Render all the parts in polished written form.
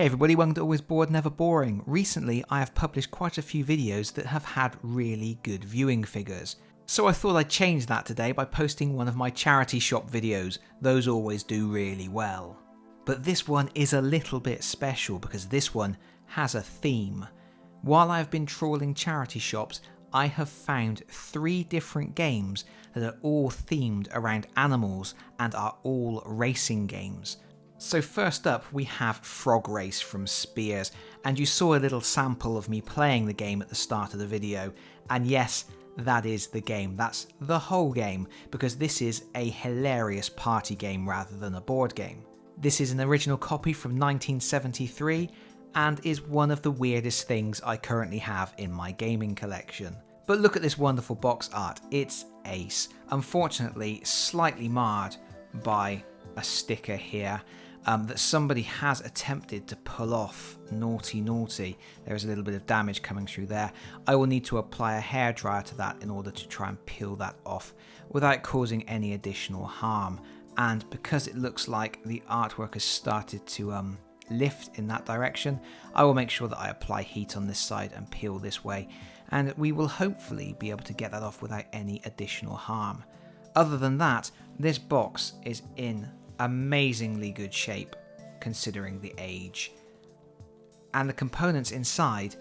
Hey everybody, welcome to Always Bored, Never Boring. Recently, I have published quite a few videos that have had really good viewing figures. So I thought I'd change that today by posting one of my charity shop videos. Those always do really well. But this one is a little bit special because this one has a theme. While I've been trawling charity shops, I have found 3 different games that are all themed around animals and are all racing games. So first up we have Frog Race from Spears, and you saw a little sample of me playing the game at the start of the video, and yes, that is the game, that's the whole game, because this is a hilarious party game rather than a board game. This is an original copy from 1973 and is one of the weirdest things I currently have in my gaming collection. But look at this wonderful box art, it's ace. Unfortunately slightly marred by a sticker here that somebody has attempted to pull off. Naughty. There is a little bit of damage coming through there. I will need to apply a hairdryer to that in order to try and peel that off without causing any additional harm. And because it looks like the artwork has started to lift in that direction, I will make sure that I apply heat on this side and peel this way, and we will hopefully be able to get that off without any additional harm. Other than that, this box is in amazingly good shape considering the age, and the components inside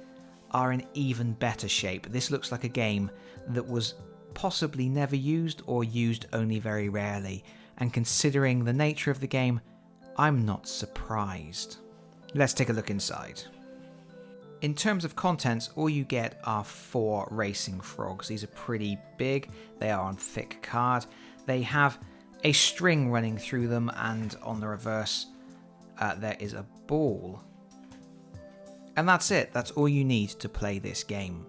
are in even better shape. This looks like a game that was possibly never used or used only very rarely, and considering the nature of the game, I'm not surprised. Let's take a look inside. In terms of contents, all you get are 4 racing frogs. These are pretty big, they are on thick card, they have a string running through them, and on the reverse there is a ball. And that's it, that's all you need to play this game.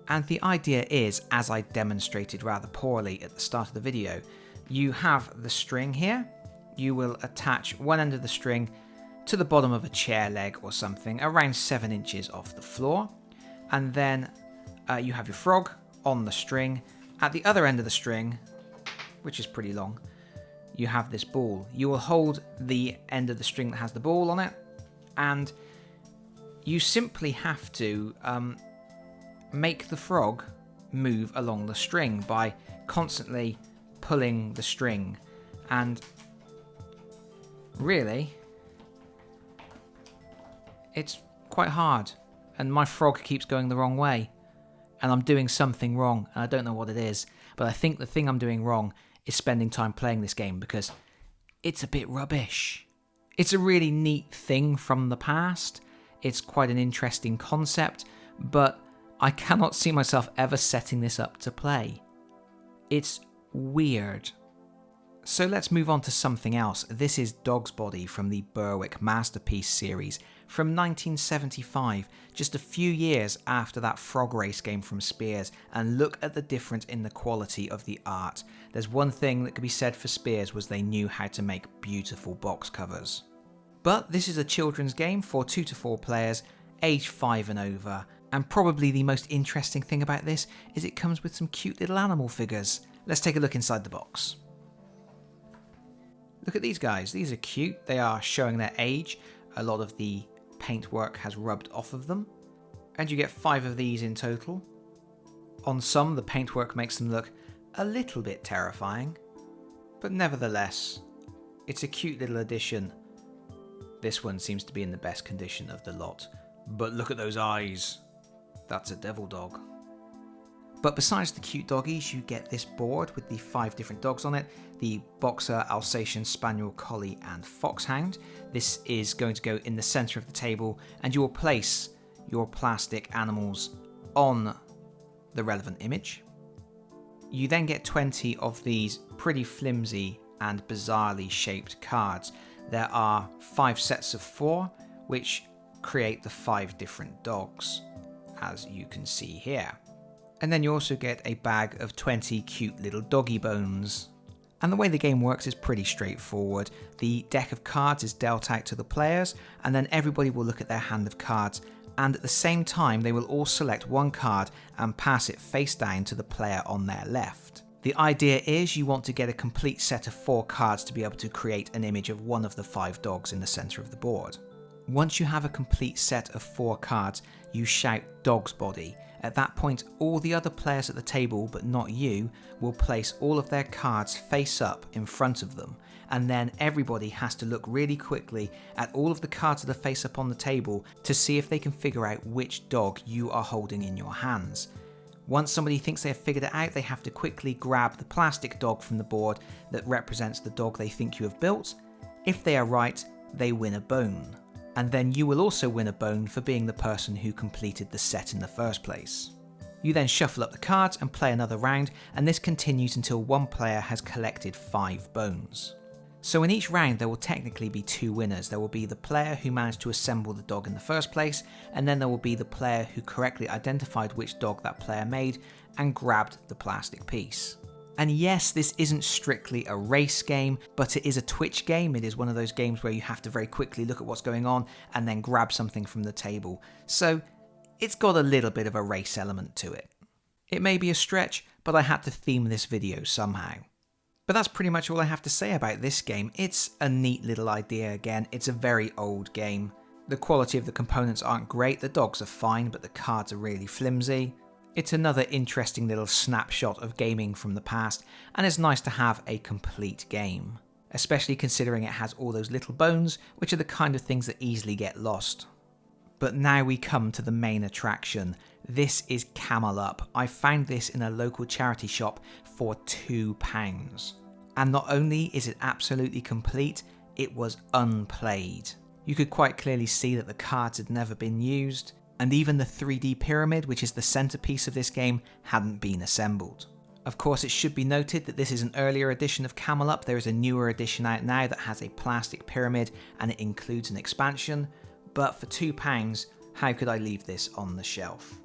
And the idea is, as I demonstrated rather poorly at the start of the video, you have the string here, you will attach one end of the string to the bottom of a chair leg or something, around 7 inches off the floor, and then you have your frog on the string. At the other end of the string, which is pretty long, you have this ball. You will hold the end of the string that has the ball on it, and you simply have to make the frog move along the string by constantly pulling the string. And really, it's quite hard, and my frog keeps going the wrong way, and I'm doing something wrong, and I don't know what it is, but I think the thing I'm doing wrong is spending time playing this game because it's a bit rubbish. It's a really neat thing from the past, it's quite an interesting concept, but I cannot see myself ever setting this up to play. It's weird. So let's move on to something else. This is Dogsbody from the Berwick Masterpiece series from 1975, just a few years after that Frog Race game from Spears, and look at the difference in the quality of the art. There's one thing that could be said for Spears, was they knew how to make beautiful box covers. But this is a children's game for 2 to 4 players, age 5 and over, and probably the most interesting thing about this is it comes with some cute little animal figures. Let's take a look inside the box. Look at these guys, these are cute, they are showing their age. A lot of the paintwork has rubbed off of them, and you get 5 of these in total. On some, the paintwork makes them look a little bit terrifying, but nevertheless, it's a cute little addition. This one seems to be in the best condition of the lot, but look at those eyes, that's a devil dog. But besides the cute doggies, you get this board with the 5 different dogs on it, the Boxer, Alsatian, Spaniel, Collie and Foxhound. This is going to go in the centre of the table, and you will place your plastic animals on the relevant image. You then get 20 of these pretty flimsy and bizarrely shaped cards. There are 5 sets of 4, which create the 5 different dogs, as you can see here. And then you also get a bag of 20 cute little doggy bones. And the way the game works is pretty straightforward. The deck of cards is dealt out to the players, and then everybody will look at their hand of cards, and at the same time they will all select one card and pass it face down to the player on their left. The idea is you want to get a complete set of 4 cards to be able to create an image of one of the 5 dogs in the centre of the board. Once you have a complete set of 4 cards, you shout Dogsbody. At that point, all the other players at the table, but not you, will place all of their cards face up in front of them, and then everybody has to look really quickly at all of the cards that are face up on the table to see if they can figure out which dog you are holding in your hands. Once somebody thinks they have figured it out, they have to quickly grab the plastic dog from the board that represents the dog they think you have built. If they are right, they win a bone. And then you will also win a bone for being the person who completed the set in the first place. You then shuffle up the cards and play another round, and this continues until one player has collected 5 bones. So in each round there will technically be 2 winners. There will be the player who managed to assemble the dog in the first place, and then there will be the player who correctly identified which dog that player made and grabbed the plastic piece. And yes, this isn't strictly a race game, but it is a twitch game. It is one of those games where you have to very quickly look at what's going on and then grab something from the table. So it's got a little bit of a race element to it. It may be a stretch, but I had to theme this video somehow. But that's pretty much all I have to say about this game. It's a neat little idea again. It's a very old game. The quality of the components aren't great. The dogs are fine, but the cards are really flimsy. It's another interesting little snapshot of gaming from the past, and it's nice to have a complete game, especially considering it has all those little bones, which are the kind of things that easily get lost. But now we come to the main attraction. This is Camel Up. I found this in a local charity shop for £2. And not only is it absolutely complete, it was unplayed. You could quite clearly see that the cards had never been used, and even the 3D pyramid, which is the centerpiece of this game, hadn't been assembled. Of course, it should be noted that this is an earlier edition of Camel Up. There is a newer edition out now that has a plastic pyramid and it includes an expansion, but for £2, how could I leave this on the shelf?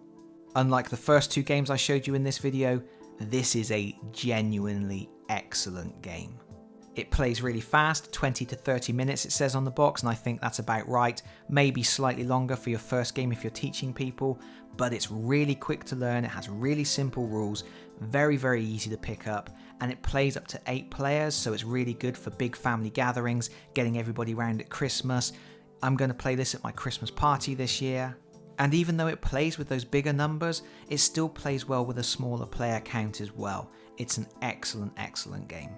Unlike the first 2 games I showed you in this video, this is a genuinely excellent game. It plays really fast, 20 to 30 minutes it says on the box, and I think that's about right. Maybe slightly longer for your first game if you're teaching people, but it's really quick to learn. It has really simple rules, very, very easy to pick up, and it plays up to 8 players, so it's really good for big family gatherings, getting everybody round at Christmas. I'm going to play this at my Christmas party this year. And even though it plays with those bigger numbers, it still plays well with a smaller player count as well. It's an excellent, excellent game.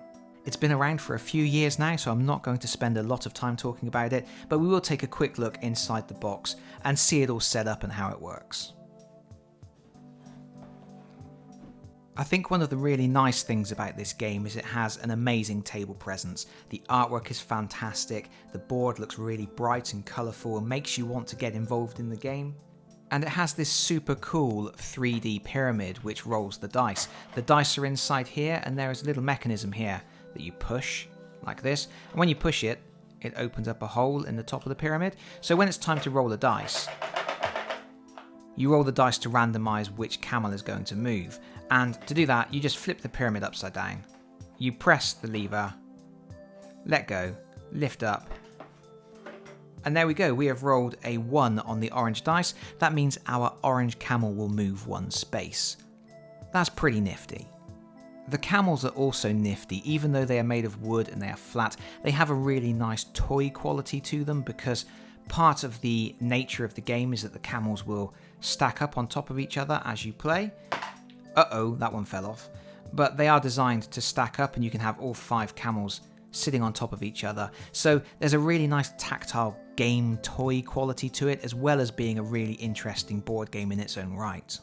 It's been around for a few years now, so I'm not going to spend a lot of time talking about it, but we will take a quick look inside the box and see it all set up and how it works. I think one of the really nice things about this game is it has an amazing table presence. The artwork is fantastic, the board looks really bright and colourful and makes you want to get involved in the game. And it has this super cool 3D pyramid which rolls the dice. The dice are inside here, and there is a little mechanism here that you push like this, and when you push it, it opens up a hole in the top of the pyramid. So when it's time to roll the dice, you roll the dice to randomize which camel is going to move, and to do that you just flip the pyramid upside down. You press the lever, let go, lift up, and there we go. We have rolled a 1 on the orange dice. That means our orange camel will move 1 space. That's pretty nifty. The camels are also nifty. Even though they are made of wood and they are flat, they have a really nice toy quality to them, because part of the nature of the game is that the camels will stack up on top of each other as you play. Uh-oh, that one fell off. But they are designed to stack up, and you can have all 5 camels sitting on top of each other. So there's a really nice tactile game toy quality to it, as well as being a really interesting board game in its own right.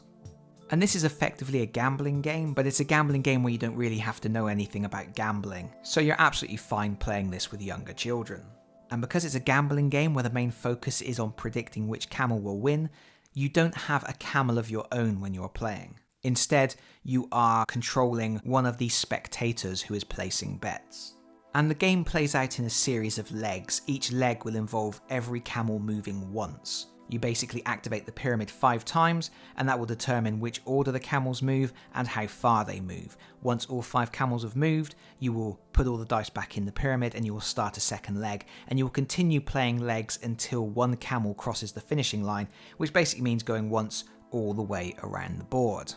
And this is effectively a gambling game, but it's a gambling game where you don't really have to know anything about gambling, so you're absolutely fine playing this with younger children. And because it's a gambling game where the main focus is on predicting which camel will win, you don't have a camel of your own when you're playing. Instead, you are controlling one of the spectators who is placing bets. And the game plays out in a series of legs. Each leg will involve every camel moving once. You basically activate the pyramid 5 times, and that will determine which order the camels move and how far they move. Once all 5 camels have moved, you will put all the dice back in the pyramid and you will start a second leg, and you will continue playing legs until 1 camel crosses the finishing line, which basically means going once all the way around the board.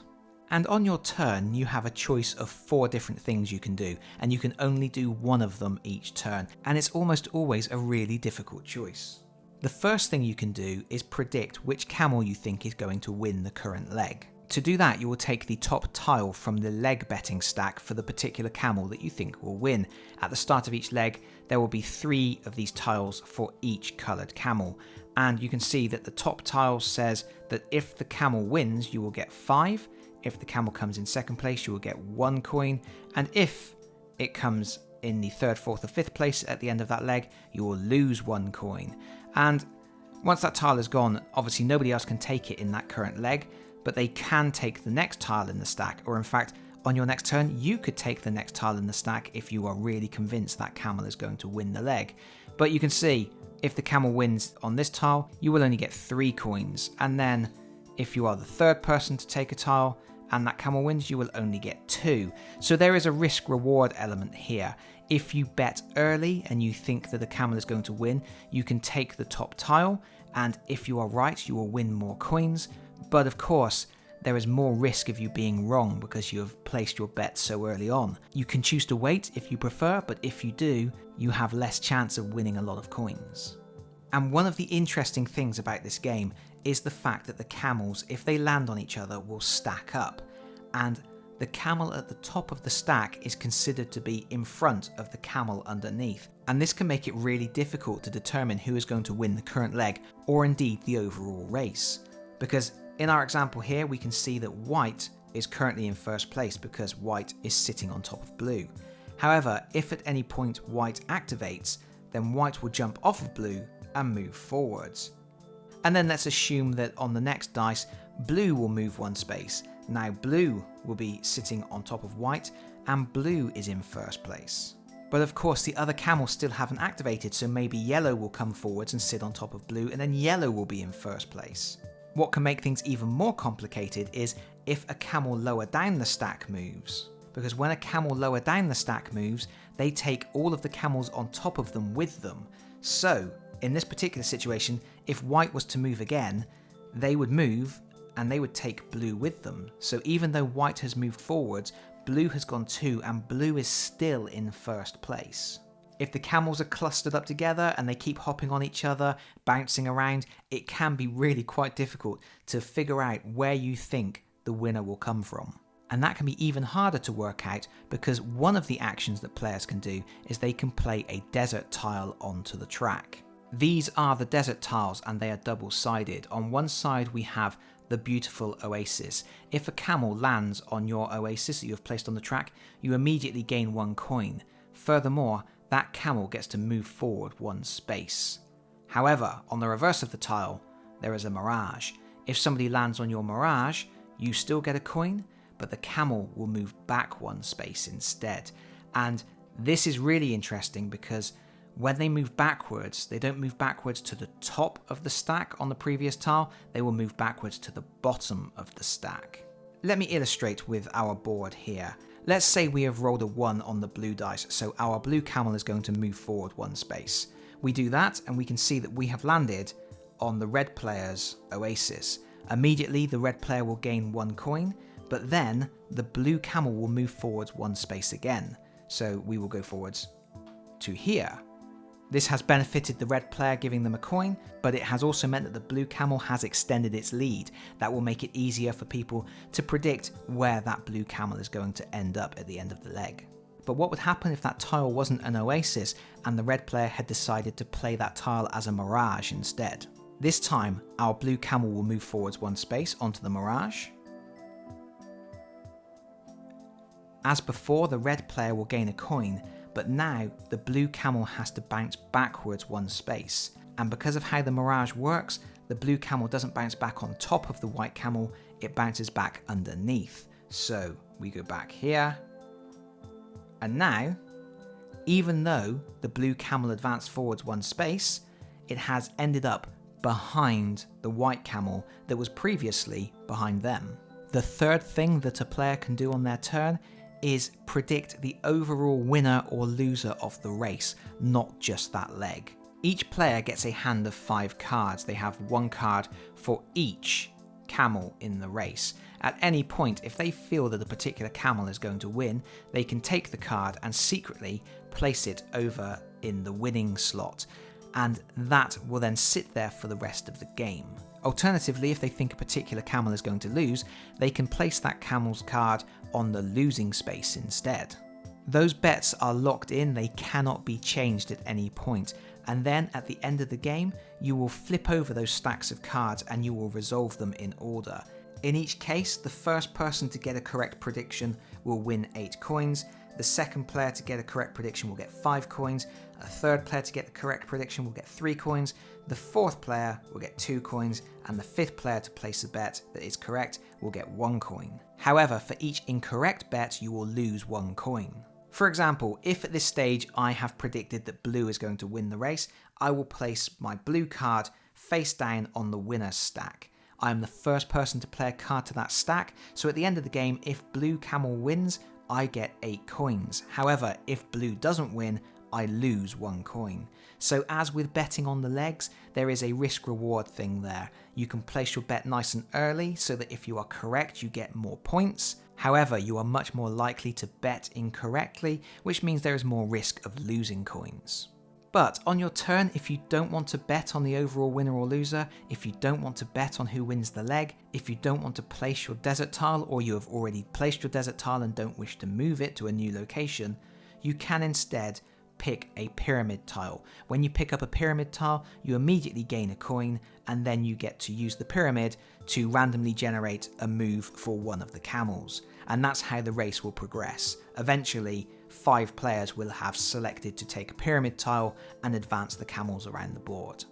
And on your turn, you have a choice of 4 different things you can do, and you can only do one of them each turn, and it's almost always a really difficult choice. The first thing you can do is predict which camel you think is going to win the current leg. To do that, you will take the top tile from the leg betting stack for the particular camel that you think will win. At the start of each leg, there will be 3 of these tiles for each coloured camel. And you can see that the top tile says that if the camel wins, you will get 5. If the camel comes in second place, you will get 1 coin. And if it comes in the 3rd, 4th or 5th place at the end of that leg, you will lose 1 coin. And once that tile is gone, obviously nobody else can take it in that current leg, but they can take the next tile in the stack, or in fact, on your next turn, you could take the next tile in the stack if you are really convinced that camel is going to win the leg. But you can see, if the camel wins on this tile, you will only get 3 coins, and then if you are the 3rd person to take a tile and that camel wins, you will only get 2. So there is a risk-reward element here. If you bet early and you think that the camel is going to win, you can take the top tile, and if you are right, you will win more coins. But of course, there is more risk of you being wrong because you have placed your bet so early on. You can choose to wait if you prefer, but if you do, you have less chance of winning a lot of coins. And one of the interesting things about this game is the fact that the camels, if they land on each other, will stack up. And the camel at the top of the stack is considered to be in front of the camel underneath. And this can make it really difficult to determine who is going to win the current leg, or indeed the overall race. Because in our example here, we can see that white is currently in first place because white is sitting on top of blue. However, if at any point white activates, then white will jump off of blue and move forwards. And then let's assume that on the next dice, blue will move 1 space. Now blue will be sitting on top of white, and blue is in first place. But of course the other camels still haven't activated, so maybe yellow will come forwards and sit on top of blue, and then yellow will be in first place. What can make things even more complicated is if a camel lower down the stack moves. Because when a camel lower down the stack moves, they take all of the camels on top of them with them. So in this particular situation, if white was to move again, they would move and they would take blue with them. So even though white has moved forwards, blue has gone too, and blue is still in first place. If the camels are clustered up together and they keep hopping on each other, bouncing around, it can be really quite difficult to figure out where you think the winner will come from. And that can be even harder to work out because one of the actions that players can do is they can play a desert tile onto the track. These are the desert tiles and they are double-sided. On one side we have the beautiful oasis. If a camel lands on your oasis that you have placed on the track, you immediately gain 1 coin. Furthermore, that camel gets to move forward 1 space. However, on the reverse of the tile, there is a mirage. If somebody lands on your mirage, you still get a coin, but the camel will move back 1 space instead. And this is really interesting because when they move backwards, they don't move backwards to the top of the stack on the previous tile, they will move backwards to the bottom of the stack. Let me illustrate with our board here. Let's say we have rolled a 1 on the blue dice, so our blue camel is going to move forward 1 space. We do that and we can see that we have landed on the red player's oasis. Immediately the red player will gain 1 coin, but then the blue camel will move forwards 1 space again. So we will go forwards to here. This has benefited the red player, giving them a coin, but it has also meant that the blue camel has extended its lead. That will make it easier for people to predict where that blue camel is going to end up at the end of the leg. But what would happen if that tile wasn't an oasis and the red player had decided to play that tile as a mirage instead? This time, our blue camel will move forwards 1 space onto the mirage. As before, the red player will gain a coin, but now the blue camel has to bounce backwards 1 space. And because of how the mirage works, the blue camel doesn't bounce back on top of the white camel, it bounces back underneath. So we go back here. And now, even though the blue camel advanced forwards 1 space, it has ended up behind the white camel that was previously behind them. The third thing that a player can do on their turn is predict the overall winner or loser of the race, not just that leg. Each player gets a hand of 5 cards. They have 1 card for each camel in the race. At any point, if they feel that a particular camel is going to win, they can take the card and secretly place it over in the winning slot. and that will then sit there for the rest of the game. Alternatively, if they think a particular camel is going to lose, they can place that camel's card on the losing space instead. Those bets are locked in, they cannot be changed at any point, and then at the end of the game, you will flip over those stacks of cards and you will resolve them in order. In each case, the first person to get a correct prediction will win 8 coins, the second player to get a correct prediction will get 5 coins, a third player to get the correct prediction will get 3 coins, the fourth player will get 2 coins, and the fifth player to place a bet that is correct will get 1 coin. However, for each incorrect bet, you will lose 1 coin. For example, if at this stage I have predicted that blue is going to win the race, I will place my blue card face down on the winner's stack. I am the first person to play a card to that stack, so at the end of the game, if blue camel wins, I get 8 coins. However, if blue doesn't win, I lose 1 coin. So as with betting on the legs, there is a risk reward thing there. You can place your bet nice and early so that if you are correct, you get more points. However, you are much more likely to bet incorrectly, which means there is more risk of losing coins. But on your turn, if you don't want to bet on the overall winner or loser, if you don't want to bet on who wins the leg, if you don't want to place your desert tile, or you have already placed your desert tile and don't wish to move it to a new location, you can instead pick a pyramid tile. When you pick up a pyramid tile, you immediately gain a coin, and then you get to use the pyramid to randomly generate a move for one of the camels. And that's how the race will progress. Eventually, 5 players will have selected to take a pyramid tile and advance the camels around the board.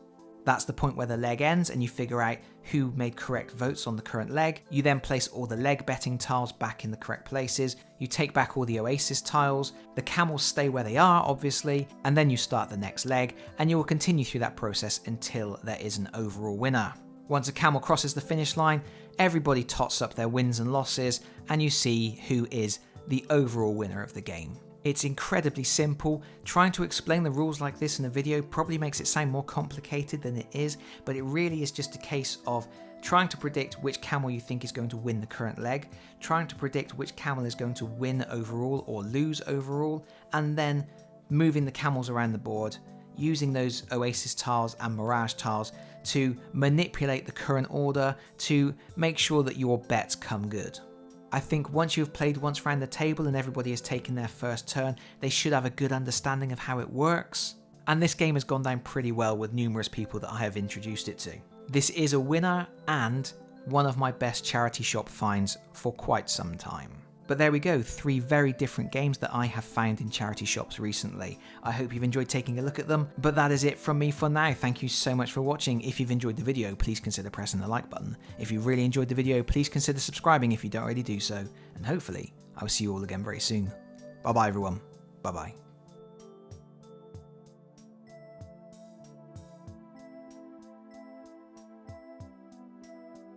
That's the point where the leg ends and you figure out who made correct votes on the current leg. You then place all the leg betting tiles back in the correct places. You take back all the oasis tiles. The camels stay where they are, obviously, and then you start the next leg, and you will continue through that process until there is an overall winner. Once a camel crosses the finish line, everybody tots up their wins and losses, and you see who is the overall winner of the game. It's incredibly simple. Trying to explain the rules like this in a video probably makes it sound more complicated than it is, but it really is just a case of trying to predict which camel you think is going to win the current leg, trying to predict which camel is going to win overall or lose overall, and then moving the camels around the board, using those oasis tiles and mirage tiles to manipulate the current order to make sure that your bets come good. I think once you've played once round the table and everybody has taken their first turn, they should have a good understanding of how it works. And this game has gone down pretty well with numerous people that I have introduced it to. This is a winner and one of my best charity shop finds for quite some time. But there we go, 3 very different games that I have found in charity shops recently. I hope you've enjoyed taking a look at them, but that is it from me for now. Thank you so much for watching. If you've enjoyed the video, please consider pressing the like button. If you really enjoyed the video, please consider subscribing if you don't already do so. And hopefully, I will see you all again very soon. Bye bye everyone. Bye bye.